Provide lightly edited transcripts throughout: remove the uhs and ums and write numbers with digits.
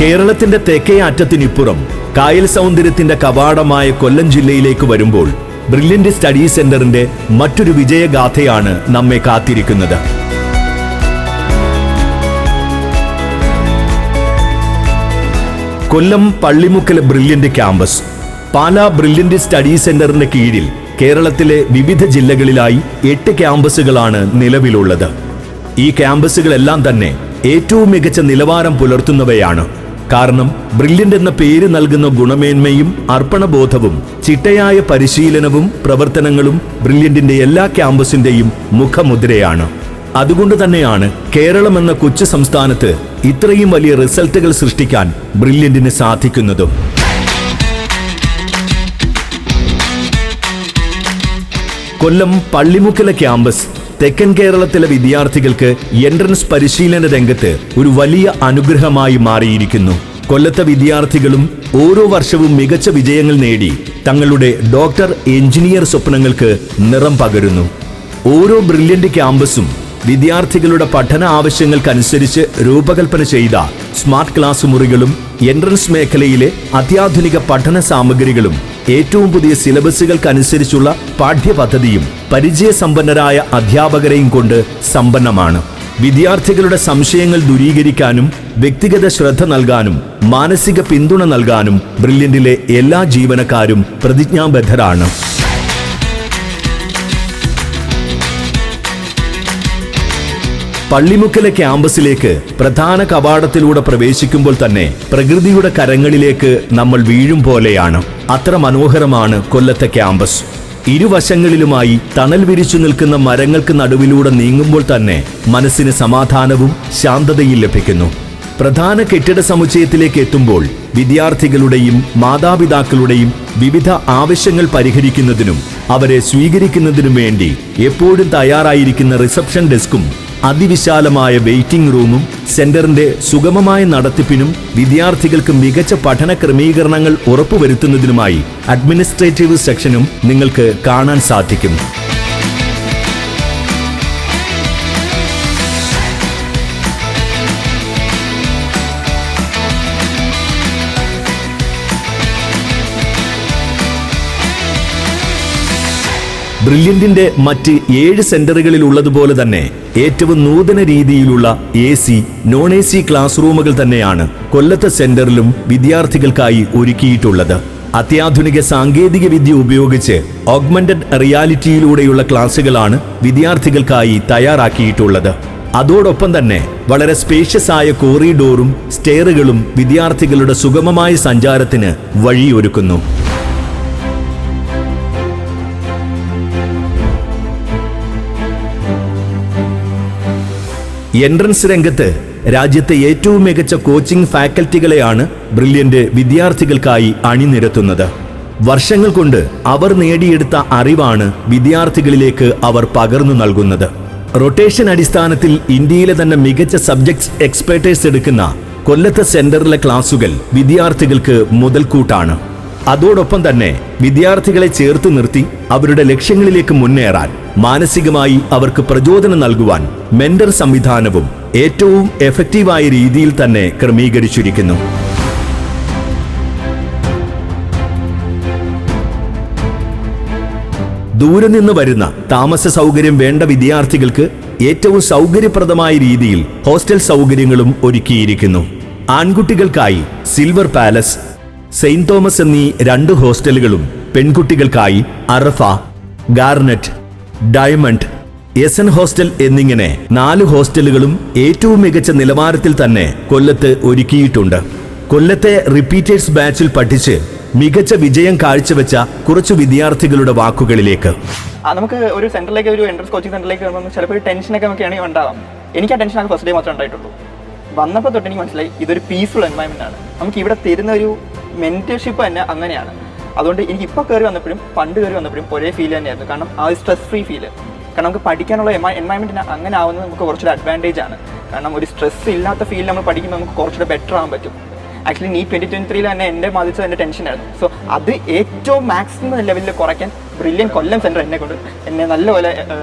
കേരളത്തിന്റെ തെക്കേ അറ്റത്തിനിപ്പുറം കായൽ സൗന്ദര്യത്തിന്റെ കവാടമായ കൊല്ലം ജില്ലയിലേക്ക് വരുമ്പോൾ ബ്രില്യന്റ് സ്റ്റഡി സെന്ററിന്റെ മറ്റൊരു വിജയഗാഥയാണ് നമ്മെ കാത്തിരിക്കുന്നത്. കൊല്ലം പള്ളിമുക്കൽ brilliant campus. Pala brilliant study സെന്ററിന്റെ കീഴിൽ കേരളത്തിലെ വിവിധ ജില്ലകളിലായി 8 ക്യാമ്പസുകളാണ് നിലവിലുള്ളത്. ഈ ക്യാമ്പസുകളെല്ലാം തന്നെ ഏറ്റവും മികച്ച നിലവാരം പുലർത്തുന്നവയാണ്. കാരണം ബ്രില്യന്റ് എന്ന പേര് നൽകുന്ന ഗുണമേന്മയും അർപ്പണബോധവും ചിട്ടയായ പരിശീലനവും പ്രവർത്തനങ്ങളും ബ്രില്യന്റിന്റെ എല്ലാ ക്യാമ്പസിന്റെയും മുഖമുദ്രയാണ്. അതുകൊണ്ട് തന്നെയാണ് കേരളം എന്ന കൊച്ചു സംസ്ഥാനത്ത് ഇത്രയും വലിയ റിസൾട്ടുകൾ സൃഷ്ടിക്കാൻ ബ്രില്യന്റിന് സാധിക്കുന്നതും. കൊല്ലം പള്ളിമുക്കല ക്യാമ്പസ് തെക്കൻ കേരളത്തിലെ വിദ്യാർത്ഥികൾക്ക് എൻട്രൻസ് പരിശീലന രംഗത്ത് ഒരു വലിയ അനുഗ്രഹമായി മാറിയിരിക്കുന്നു. കൊല്ലത്തെ വിദ്യാർത്ഥികളും ഓരോ വർഷവും മികച്ച വിജയങ്ങൾ നേടി തങ്ങളുടെ ഡോക്ടർ, എഞ്ചിനീയർ സ്വപ്നങ്ങൾക്ക് നിറം പകരുന്നു. ഓരോ ബ്രില്യന്റ് ക്യാമ്പസും വിദ്യാർത്ഥികളുടെ പഠന ആവശ്യങ്ങൾക്കനുസരിച്ച് രൂപകൽപ്പന ചെയ്ത സ്മാർട്ട് ക്ലാസ് മുറികളും എൻട്രൻസ് മേഖലയിലെ അത്യാധുനിക പഠന സാമഗ്രികളും ഏറ്റവും പുതിയ സിലബസുകൾക്കനുസരിച്ചുള്ള പാഠ്യപദ്ധതിയും പരിചയസമ്പന്നരായ അധ്യാപകരെയും കൊണ്ട് സമ്പന്നമാണ്. വിദ്യാർത്ഥികളുടെ സംശയങ്ങൾ ദൂരീകരിക്കാനും വ്യക്തിഗത ശ്രദ്ധ നൽകാനും മാനസിക പിന്തുണ നൽകാനും ബ്രില്യന്റിലെ എല്ലാ ജീവനക്കാരും പ്രതിജ്ഞാബദ്ധരാണ്. പള്ളിമുക്കലെ ക്യാമ്പസിലേക്ക് പ്രധാന കവാടത്തിലൂടെ പ്രവേശിക്കുമ്പോൾ തന്നെ പ്രകൃതിയുടെ കരങ്ങളിലേക്ക് നമ്മൾ വീഴും പോലെയാണ്. അത്ര മനോഹരമാണ് കൊല്ലത്തെ ക്യാമ്പസ്. ഇരുവശങ്ങളിലുമായി തണൽ വിരിച്ചു നിൽക്കുന്ന മരങ്ങൾക്ക് നടുവിലൂടെ നീങ്ങുമ്പോൾ തന്നെ മനസ്സിന് സമാധാനവും ശാന്തതയും ലഭിക്കുന്നു. പ്രധാന കെട്ടിട സമുച്ചയത്തിലേക്ക് എത്തുമ്പോൾ വിദ്യാർത്ഥികളുടെയും മാതാപിതാക്കളുടെയും വിവിധ ആവശ്യങ്ങൾ പരിഹരിക്കുന്നതിനും അവരെ സ്വീകരിക്കുന്നതിനും വേണ്ടി എപ്പോഴും തയ്യാറായിരിക്കുന്ന റിസപ്ഷൻ ഡെസ്കും അതിവിശാലമായ വെയിറ്റിംഗ് റൂമും സെന്ററിന്റെ സുഗമമായ നടത്തിപ്പിനും വിദ്യാർത്ഥികൾക്ക് മികച്ച പഠന ക്രമീകരണങ്ങൾ ഉറപ്പുവരുത്തുന്നതിനുമായി അഡ്മിനിസ്ട്രേറ്റീവ് സെക്ഷനും നിങ്ങൾക്ക് കാണാൻ സാധിക്കും. ബ്രില്യന്റിന്റെ മറ്റ് 7 സെന്ററുകളിൽ ഉള്ളതുപോലെ തന്നെ ഏറ്റവും നൂതന രീതിയിലുള്ള AC, നോൺ AC ക്ലാസ് റൂമുകൾ തന്നെയാണ് കൊല്ലത്തെ സെന്ററിലും വിദ്യാർത്ഥികൾക്കായി ഒരുക്കിയിട്ടുള്ളത്. അത്യാധുനിക സാങ്കേതിക വിദ്യ ഉപയോഗിച്ച് ഓഗ്മെന്റഡ് റിയാലിറ്റിയിലൂടെയുള്ള ക്ലാസുകളാണ് വിദ്യാർത്ഥികൾക്കായി തയ്യാറാക്കിയിട്ടുള്ളത്. അതോടൊപ്പം തന്നെ വളരെ സ്പേഷ്യസ് ആയ കോറിഡോറും സ്റ്റെയറുകളും വിദ്യാർത്ഥികളുടെ സുഗമമായ സഞ്ചാരത്തിന് വഴിയൊരുക്കുന്നു. എൻട്രൻസ് രംഗത്ത് രാജ്യത്തെ ഏറ്റവും മികച്ച കോച്ചിംഗ് ഫാക്കൽറ്റികളെയാണ് ബ്രില്യന്റ് വിദ്യാർത്ഥികൾക്കായി അണിനിരത്തുന്നത്. വർഷങ്ങൾ കൊണ്ട് അവർ നേടിയെടുത്ത അറിവാണ് വിദ്യാർത്ഥികളിലേക്ക് അവർ പകർന്നു നൽകുന്നത്. റൊട്ടേഷൻ അടിസ്ഥാനത്തിൽ ഇന്ത്യയിലെ തന്നെ മികച്ച സബ്ജക്ട്സ് എക്സ്പെർട്ടേഴ്സ് എടുക്കുന്ന കൊല്ലത്തെ സെന്ററിലെ ക്ലാസുകൾ വിദ്യാർത്ഥികൾക്ക് മുതൽക്കൂട്ടാണ്. അതോടൊപ്പം തന്നെ വിദ്യാർത്ഥികളെ ചേർത്ത് നിർത്തി അവരുടെ ലക്ഷ്യങ്ങളിലേക്ക് മുന്നേറാൻ മാനസികമായി അവർക്ക് പ്രചോദനം നൽകുവാൻ മെന്റർ സംവിധാനവും ഏറ്റവും എഫക്റ്റീവായ രീതിയിൽ തന്നെ ക്രമീകരിച്ചിരിക്കുന്നു. ദൂരെ നിന്ന് വരുന്ന താമസ സൗകര്യം വേണ്ട വിദ്യാർത്ഥികൾക്ക് ഏറ്റവും സൗകര്യപ്രദമായ രീതിയിൽ ഹോസ്റ്റൽ സൗകര്യങ്ങളും ഒരുക്കിയിരിക്കുന്നു. ആൺകുട്ടികൾക്കായി സിൽവർ പാലസ്, സെയിന്റ് തോമസ് എന്നീ 2 ഹോസ്റ്റലുകളും പെൺകുട്ടികൾക്കായി അറഫ, ഗാർനറ്റ്, ഡയമണ്ട്, SN ഹോസ്റ്റൽ എന്നിങ്ങനെ 4 ഹോസ്റ്റലുകളും ഏറ്റവും മികച്ച നിലവാരത്തിൽ തന്നെ കൊല്ലത്ത് ഒരുക്കിയിട്ടുണ്ട്. കൊല്ലത്തെ റിപ്പീറ്റേഴ്സ് ബാച്ചിൽ പഠിച്ച് മികച്ച വിജയം കാഴ്ചവെച്ച കുറച്ചു വിദ്യാർത്ഥികളുടെ വാക്കുകളിലേക്ക്. നമുക്ക് ഒരു സെന്ററിലേക്ക്, ഒരു എൻട്രൻസ് കോച്ചിങ് സെന്ററിലേക്ക് വരുമ്പോൾ ചിലപ്പോൾ ടെൻഷനൊക്കെ നമുക്കാണെങ്കിൽ ഉണ്ടാവാം. എനിക്ക് ആ ടെൻഷനൊക്കെ ഫസ്റ്റ് ഡേ മാത്രമേ ഉണ്ടായിട്ടുള്ളൂ. വന്നപ്പോൾ തൊട്ട് എനിക്ക് മനസ്സിലായി ഇതൊരു പീസ്ഫുൾ എൻവയൺമെന്റ് ആണ്. നമുക്ക് ഇവിടെ തരുന്ന ഒരു മെന്റർഷിപ്പ് തന്നെ അങ്ങനെയാണ്. അതുകൊണ്ട് എനിക്ക് ഇപ്പോൾ കയറി വന്നപ്പോഴും പണ്ട് കയറി വന്നപ്പോഴും ഒരേ ഫീൽ തന്നെയായിരുന്നു. കാരണം ആ ഒരു സ്ട്രെസ് ഫ്രീ ഫീൽ. കാരണം നമുക്ക് പഠിക്കാനുള്ള എൻവയൺമെന്റിന് അങ്ങനെ ആവുന്നത് നമുക്ക് കുറച്ചുകൂടെ അഡ്വാൻറ്റേജ് ആണ്. കാരണം ഒരു സ്ട്രെസ് ഇല്ലാത്ത ഫീൽ നമ്മൾ പഠിക്കുമ്പോൾ നമുക്ക് കുറച്ചുകൂടെ ബെറ്റർ ആവാൻ പറ്റും. ആക്ച്വലി നീ 2023 തന്നെ എൻ്റെ ബാധിച്ചത് എൻ്റെ ടെൻഷനായിരുന്നു. സോ അത് ഏറ്റവും മാക്സിമം ലെവലിൽ കുറയ്ക്കാൻ ബ്രില്യന്റ് കൊല്ലം സെൻറ്റർ എന്നെ നല്ലപോലെ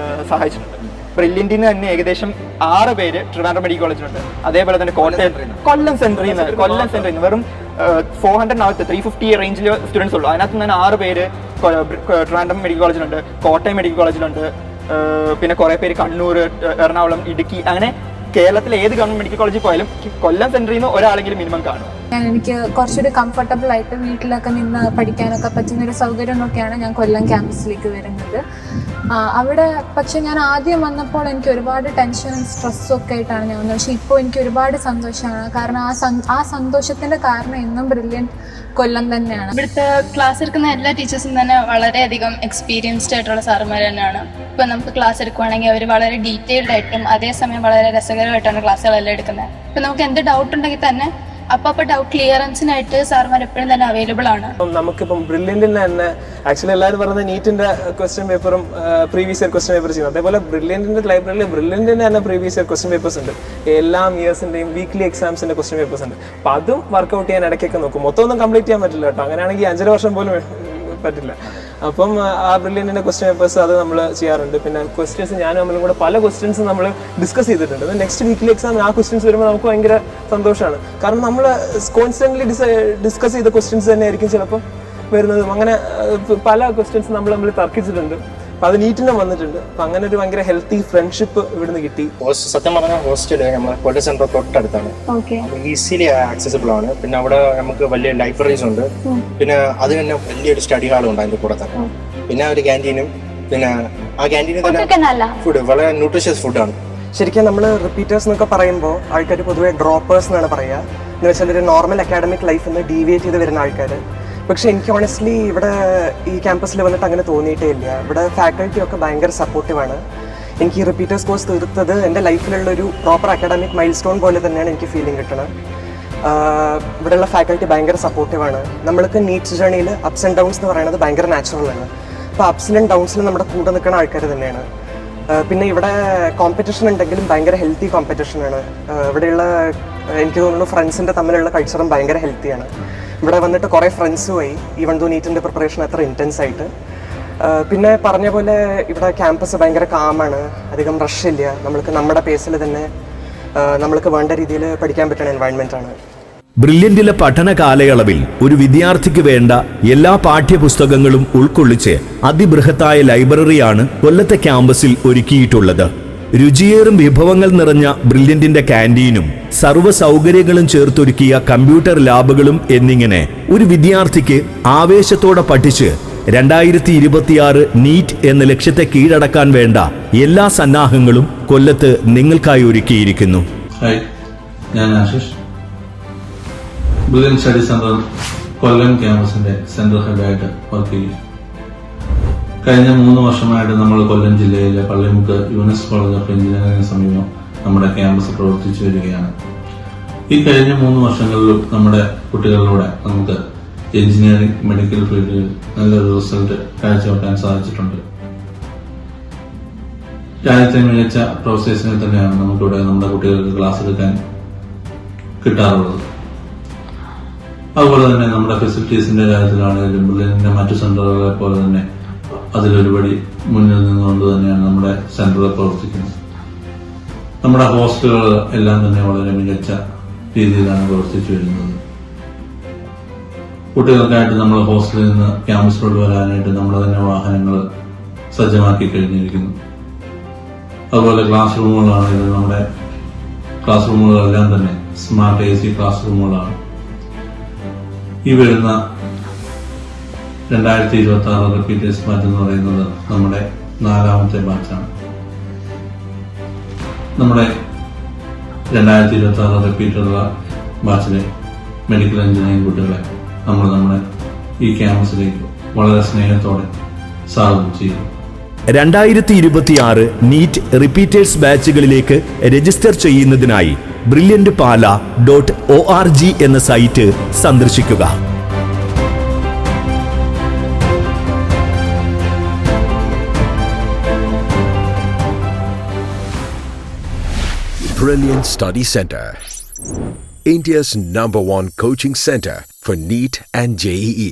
സഹായിച്ചിട്ടുണ്ട്. ബ്രില്യന്റിന് തന്നെ ഏകദേശം 6 പേര് ട്രിവാൻഡ്രം മെഡിക്കൽ കോളേജിലുണ്ട്. അതേപോലെ തന്നെ കൊല്ലം സെന്ററിൽ നിന്ന് വെറും 400 350 റേഞ്ചിൽ സ്റ്റുഡൻസ് ഉള്ളൂ. അതിനകത്ത് തന്നെ 6 പേര് ട്രിവാൻഡ്രം മെഡിക്കൽ കോളേജിലുണ്ട്, കോട്ടയം മെഡിക്കൽ കോളേജിലുണ്ട്, പിന്നെ കുറെ പേര് കണ്ണൂർ, എറണാകുളം, ഇടുക്കി, അങ്ങനെ കേരളത്തിലെ ഏത് ഗവൺമെന്റ് മെഡിക്കൽ കോളേജിൽ പോയാലും കൊല്ലം സെന്ററിൽ നിന്ന് ഒരാളെങ്കിലും മിനിമം കാണും. എനിക്ക് കുറച്ചുകൂടി കംഫർട്ടബിൾ ആയിട്ട് വീട്ടിലൊക്കെ നിന്ന് പഠിക്കാനൊക്കെ പറ്റുന്ന ഒരു സൗകര്യം നോക്കിയാണ് ഞാൻ കൊല്ലം ക്യാമ്പസിലേക്ക് വരുന്നത്. അവിടെ പക്ഷെ ഞാൻ ആദ്യം വന്നപ്പോൾ എനിക്ക് ഒരുപാട് ടെൻഷനും സ്ട്രെസ്സും ഒക്കെ ആയിട്ടാണ് ഞാൻ വന്നത്. പക്ഷെ ഇപ്പോൾ എനിക്ക് ഒരുപാട് സന്തോഷമാണ്. കാരണം ആ സന്തോഷത്തിന്റെ കാരണം എന്നും ബ്രില്യൻറ്റ് കൊല്ലം തന്നെയാണ്. ഇവിടുത്തെ ക്ലാസ് എടുക്കുന്ന എല്ലാ ടീച്ചേഴ്സും തന്നെ വളരെയധികം എക്സ്പീരിയൻസ്ഡ് ആയിട്ടുള്ള സാറുമാർ തന്നെയാണ്. ഇപ്പം നമുക്ക് ക്ലാസ് എടുക്കുകയാണെങ്കിൽ അവർ വളരെ ഡീറ്റെയിൽഡ് ആയിട്ടും അതേസമയം വളരെ രസകരമായിട്ടാണ് ക്ലാസ്സുകളെല്ലാം എടുക്കുന്നത്. ഇപ്പം നമുക്ക് എന്ത് ഡൗട്ട് ഉണ്ടെങ്കിൽ തന്നെ അപ്പോൾ ഡൗട്ട് ക്ലിയറൻസിനായിട്ട് സാർമാർ എപ്പോഴും തന്നെ അവൈലബിൾ ആണ്. നമുക്കിപ്പം ബ്രില്യൻറ്റിന് തന്നെ ആക്ച്വലി എല്ലാവരും പറയുന്നത് നീറ്റിന്റെ ക്വസ്റ്റ്യൻ പേപ്പറും പ്രീവിയസ് ഇയർ ക്വസ്റ്റ്യൻ പേപ്പർ ചെയ്യുന്നത്. അതേപോലെ ബ്രില്യൻറ്റിന്റെ ലൈബ്രറിയിൽ ബ്രില്യൻറ്റിന് തന്നെ പ്രീവിയസ് ഇയർ ക്വസ്റ്റ്യൻ പേപ്പേഴ്സ് ഉണ്ട്. എല്ലാ ഇയേഴ്സിന്റെയും വീക്ക്ലി എക്സാംസിന്റെ ക്വസ്റ്റ്യൻ പേപ്പേഴ്സ് ഉണ്ട്. അപ്പം അതും വർക്ക്ഔട്ട് ചെയ്യാൻ ഇടയ്ക്കൊക്കെ നോക്കും. മൊത്തം ഒന്നും കംപ്ലീറ്റ് ചെയ്യാൻ പറ്റില്ല കേട്ടോ. അങ്ങനെയാണെങ്കിൽ 5.5 വർഷം പോലും പറ്റില്ല. അപ്പം ആ ബ്രില്യൻറ്റിന്റെ ക്വസ്റ്റ്യൻ പേപ്പേഴ്സ് അത് നമ്മൾ ചെയ്യാറുണ്ട്. പിന്നെ ക്വസ്റ്റ്യൻസ് ഞാനും നമ്മളും കൂടെ പല ക്വസ്റ്റ്യൻസ് നമ്മൾ ഡിസ്കസ് ചെയ്തിട്ടുണ്ട്. നെക്സ്റ്റ് വീക്കിലി എക്സാമിന് ആ ക്വസ്റ്റ്യൻസ് വരുമ്പോൾ നമുക്ക് ഭയങ്കര സന്തോഷമാണ്. കാരണം നമ്മൾ കോൺസ്റ്റന്റ്ലി ഡിസ്കസ് ചെയ്ത ക്വസ്റ്റ്യൻസ് തന്നെ ആയിരിക്കും ചിലപ്പോൾ വരുന്നതും. അങ്ങനെ പല ക്വസ്റ്റ്യൻസ് നമ്മൾ തർക്കിച്ചിട്ടുണ്ട്. അപ്പം അത് നീറ്റിനും വന്നിട്ടുണ്ട്. അപ്പം അങ്ങനെ ഒരു ഭയങ്കര ഹെൽത്തി ഫ്രണ്ട്ഷിപ്പ് ഇവിടുന്ന് കിട്ടി. സത്യം പറഞ്ഞാൽ ഹോസ്റ്റല് നമ്മുടെ കൊല്ലം സെന്റർ തൊട്ടടുത്താണ്, ഈസിലി ആക്സസിബിൾ ആണ്. പിന്നെ അവിടെ നമുക്ക് വലിയ ലൈബ്രറീസ് ഉണ്ട്. പിന്നെ അത് തന്നെ വലിയൊരു സ്റ്റഡി ഹാളും ഉണ്ട് അതിന്റെ കൂടെ തന്നെ. പിന്നെ ഒരു ക്യാൻറ്റീനും, പിന്നെ ആ ക്യാൻറ്റീനിൽ തന്നെ ഫുഡ് വളരെ ന്യൂട്രീഷ്യസ് ഫുഡാണ്. ശരിക്കും നമ്മൾ റിപ്പീറ്റേഴ്സ് എന്നൊക്കെ പറയുമ്പോൾ ആൾക്കാർ പൊതുവെ ഡ്രോപ്പേഴ്സ് എന്നാണ് പറയുക. എന്ന് വെച്ചാൽ ഒരു നോർമൽ അക്കാഡമിക് ലൈഫിൽ നിന്ന് ഡീവിയേറ്റ് ചെയ്ത് വരുന്ന ആൾക്കാർ. പക്ഷേ എനിക്ക് ഓണസ്റ്റ്ലി ഇവിടെ ഈ ക്യാമ്പസിൽ വന്നിട്ട് അങ്ങനെ തോന്നിയിട്ടേ ഇല്ല. ഇവിടെ ഫാക്കൽറ്റി ഒക്കെ ഭയങ്കര സപ്പോർട്ടീവാണ്. എനിക്ക് ഈ റിപ്പീറ്റേഴ്സ് കോഴ്സ് തീർത്തത് എൻ്റെ ലൈഫിലുള്ളൊരു പ്രോപ്പർ അക്കാഡമിക് മൈൽ സ്റ്റോൺ പോലെ തന്നെയാണ് എനിക്ക് ഫീലിംഗ് കിട്ടുന്നത്. ഇവിടെയുള്ള ഫാക്കൽറ്റി ഭയങ്കര സപ്പോർട്ടീവാണ്. നമ്മൾക്ക് നീറ്റ്സ് ജേണിയിൽ അപ്സ് ആൻഡ് ഡൗൺസ് എന്ന് പറയുന്നത് ഭയങ്കര നാച്ചുറലാണ്. അപ്പോൾ അപ്സ് ആൻഡ് ഡൗൺസിൽ നമ്മുടെ കൂടെ നിൽക്കുന്ന ആൾക്കാർ തന്നെയാണ്. പിന്നെ ഇവിടെ കോമ്പറ്റീഷൻ ഉണ്ടെങ്കിലും ഭയങ്കര ഹെൽത്തി കോമ്പറ്റീഷനാണ്. ഇവിടെയുള്ള എനിക്ക് തോന്നുന്നു ഫ്രണ്ട്സിൻ്റെ തമ്മിലുള്ള കൾച്ചറും ഭയങ്കര ഹെൽത്തിയാണ്. ഇവിടെ വന്നിട്ട് കുറേ ഫ്രണ്ട്സുമായി, ഈവൻ ദോ നീറ്റിൻ്റെ പ്രിപ്പറേഷൻ അത്ര ഇൻറ്റൻസ് ആയിട്ട്. പിന്നെ പറഞ്ഞ പോലെ ഇവിടെ ക്യാമ്പസ് ഭയങ്കര കാമാണ്, അധികം റഷ് ഇല്ല. നമ്മൾക്ക് നമ്മുടെ പേസിൽ തന്നെ നമ്മൾക്ക് വേണ്ട രീതിയിൽ പഠിക്കാൻ പറ്റുന്ന എൻവയൺമെൻ്റ് ആണ്. ബ്രില്യന്റിലെ പഠന കാലയളവിൽ ഒരു വിദ്യാർത്ഥിക്ക് വേണ്ട എല്ലാ പാഠ്യപുസ്തകങ്ങളും ഉൾക്കൊള്ളിച്ച് അതിബൃഹത്തായ ലൈബ്രറിയാണ് കൊല്ലത്തെ ക്യാമ്പസിൽ ഒരുക്കിയിട്ടുള്ളത്. രുചിയേറും വിഭവങ്ങൾ നിറഞ്ഞ ബ്രില്യന്റിന്റെ ക്യാൻറ്റീനും സർവ്വ സൗകര്യങ്ങളും ചേർത്തൊരുക്കിയ കമ്പ്യൂട്ടർ ലാബുകളും എന്നിങ്ങനെ ഒരു വിദ്യാർത്ഥിക്ക് ആവേശത്തോടെ പഠിച്ച് 2026 നീറ്റ് എന്ന ലക്ഷ്യത്തെ കീഴടക്കാൻ വേണ്ട എല്ലാ സന്നാഹങ്ങളും കൊല്ലത്ത് നിങ്ങൾക്കായി ഒരുക്കിയിരിക്കുന്നു. ഹായ്, ഞാൻ ആശിഷ്. ബ്രില്യൻ സ്റ്റഡി സെന്റർ കൊല്ലം ക്യാമ്പസിന്റെ സെൻട്രൽ ഹെഡായിട്ട് വർക്ക് ചെയ്യും. കഴിഞ്ഞ 3 വർഷമായിട്ട് നമ്മൾ കൊല്ലം ജില്ലയിലെ പള്ളിമുക്ക് യൂണിവേഴ്സിറ്റി കോളേജ് ഓഫ് എഞ്ചിനീയറിംഗിന് സമീപം നമ്മുടെ ക്യാമ്പസ് പ്രവർത്തിച്ചു വരികയാണ്. ഈ കഴിഞ്ഞ 3 വർഷങ്ങളിലും നമ്മുടെ കുട്ടികളിലൂടെ നമുക്ക് എഞ്ചിനീയറിംഗ്, മെഡിക്കൽ ഫീൽഡിൽ നല്ലൊരു റിസൾട്ട് കാഴ്ചവെക്കാൻ സാധിച്ചിട്ടുണ്ട്. രാജ്യത്തെ മികച്ച പ്രൊഫസേഴ്സിനെ തന്നെയാണ് നമുക്കിവിടെ നമ്മുടെ കുട്ടികൾക്ക് ക്ലാസ് എടുക്കാൻ കിട്ടാറുള്ളത്. അതുപോലെ തന്നെ നമ്മുടെ ഫെസിലിറ്റീസിന്റെ കാര്യത്തിലാണെങ്കിലും ബ്രില്യന്റിന്റെ മറ്റു സെന്ററുകളെ പോലെ തന്നെ അതിലൊരുപടി മുന്നിൽ നിന്നുകൊണ്ട് തന്നെയാണ് നമ്മുടെ സെന്ററുകൾ പ്രവർത്തിക്കുന്നത്. നമ്മുടെ ഹോസ്റ്റലുകൾ എല്ലാം തന്നെ വളരെ മികച്ച രീതിയിലാണ് പ്രവർത്തിച്ചു വരുന്നത്. കുട്ടികൾക്കായിട്ട് നമ്മൾ ഹോസ്റ്റലിൽ നിന്ന് ക്യാമ്പസിലോട്ട് വരാനായിട്ട് നമ്മുടെ തന്നെ വാഹനങ്ങൾ സജ്ജമാക്കി കഴിഞ്ഞിരിക്കുന്നു. അതുപോലെ ക്ലാസ് റൂമുകളാണെങ്കിലും നമ്മുടെ ക്ലാസ് റൂമുകളെല്ലാം തന്നെ സ്മാർട്ട് AC ക്ലാസ് റൂമുകളാണ്. ഈ വരുന്ന 2026 റിപ്പീറ്റേഴ്സ് ബാച്ച് എന്ന് പറയുന്നത് നമ്മുടെ 4ാമത്തെ ബാച്ചാണ്. നമ്മുടെ 2026 റിപ്പീറ്ററുള്ള ബാച്ചിലെ മെഡിക്കൽ എഞ്ചിനീയറിംഗ് കുട്ടികളെ നമ്മുടെ ഈ ക്യാമ്പസിലേക്ക് വളരെ സ്നേഹത്തോടെ സ്വാഗതം ചെയ്യുന്നു. 2026 നീറ്റ് റിപ്പീറ്റേഴ്സ് ബാച്ചുകളിലേക്ക് രജിസ്റ്റർ ചെയ്യുന്നതിനായി brilliantpala.org എന്ന സൈറ്റ് സന്ദർശിക്കുക. Brilliant Study Center, India's #1 coaching center for NEET and JEE.